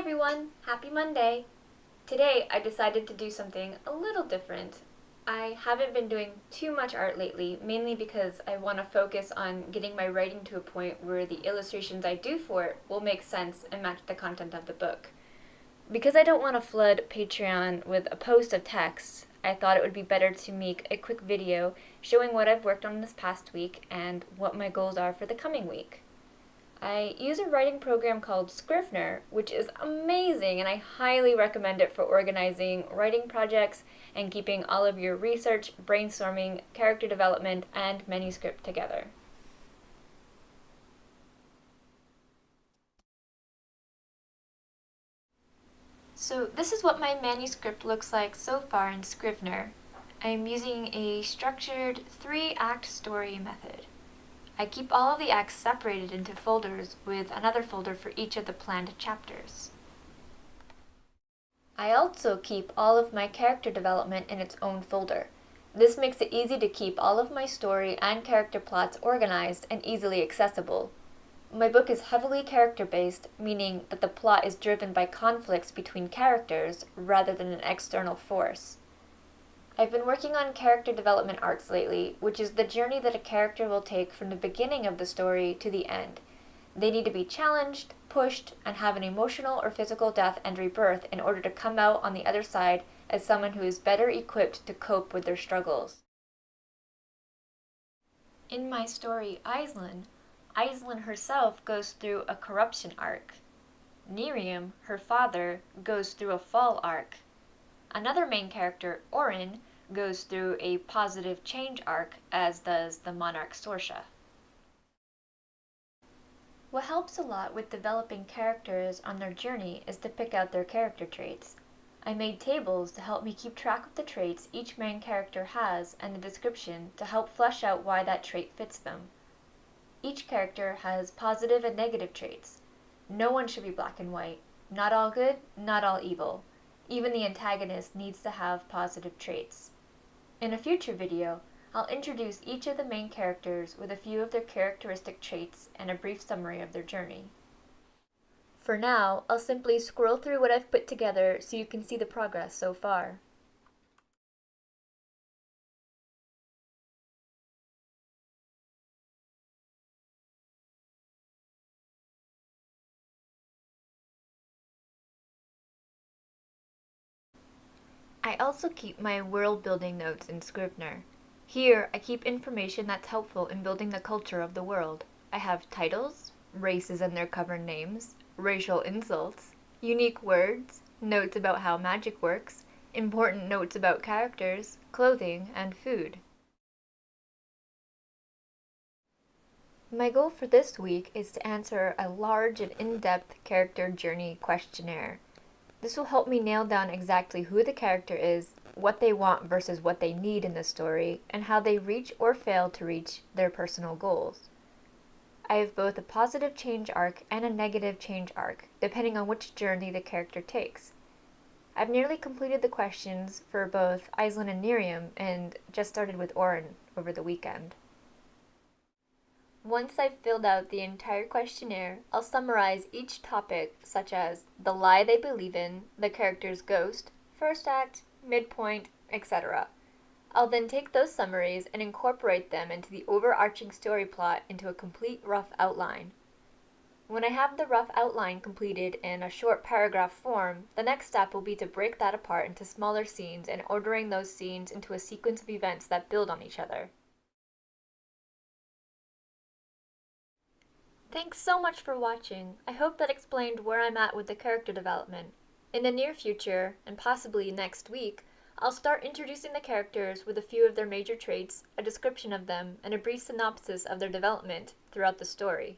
everyone! Happy Monday! Today I decided to do something a little different. I haven't been doing too much art lately, mainly because I want to focus on getting my writing to a point where the illustrations I do for it will make sense and match the content of the book. Because I don't want to flood Patreon with a post of text, I thought it would be better to make a quick video showing what I've worked on this past week and what my goals are for the coming week. I use a writing program called Scrivener, which is amazing, and I highly recommend it for organizing writing projects and keeping all of your research, brainstorming, character development, and manuscript together. So this is what my manuscript looks like so far in Scrivener. I'm using a structured 3-act story method. I keep all of the acts separated into folders with another folder for each of the planned chapters. I also keep all of my character development in its own folder. This makes it easy to keep all of my story and character plots organized and easily accessible. My book is heavily character-based, meaning that the plot is driven by conflicts between characters rather than an external force. I've been working on character development arcs lately, which is the journey that a character will take from the beginning of the story to the end. They need to be challenged, pushed, and have an emotional or physical death and rebirth in order to come out on the other side as someone who is better equipped to cope with their struggles. In my story, Aislinn herself goes through a corruption arc. Nerium, her father, goes through a fall arc. Another main character, Orin, goes through a positive change arc, as does the monarch Sorsha. What helps a lot with developing characters on their journey is to pick out their character traits. I made tables to help me keep track of the traits each main character has and the description to help flesh out why that trait fits them. Each character has positive and negative traits. No one should be black and white. Not all good, not all evil. Even the antagonist needs to have positive traits. In a future video, I'll introduce each of the main characters with a few of their characteristic traits and a brief summary of their journey. For now, I'll simply scroll through what I've put together so you can see the progress so far. I also keep my world-building notes in Scrivener. Here, I keep information that's helpful in building the culture of the world. I have titles, races and their cover names, racial insults, unique words, notes about how magic works, important notes about characters, clothing, and food. My goal for this week is to answer a large and in-depth character journey questionnaire. This will help me nail down exactly who the character is, what they want versus what they need in the story, and how they reach or fail to reach their personal goals. I have both a positive change arc and a negative change arc, depending on which journey the character takes. I've nearly completed the questions for both Aislinn and Nerium, and just started with Orin over the weekend. Once I've filled out the entire questionnaire, I'll summarize each topic, such as the lie they believe in, the character's ghost, first act, midpoint, etc. I'll then take those summaries and incorporate them into the overarching story plot into a complete rough outline. When I have the rough outline completed in a short paragraph form, the next step will be to break that apart into smaller scenes and ordering those scenes into a sequence of events that build on each other. Thanks so much for watching. I hope that explained where I'm at with the character development. In the near future, and possibly next week, I'll start introducing the characters with a few of their major traits, a description of them, and a brief synopsis of their development throughout the story.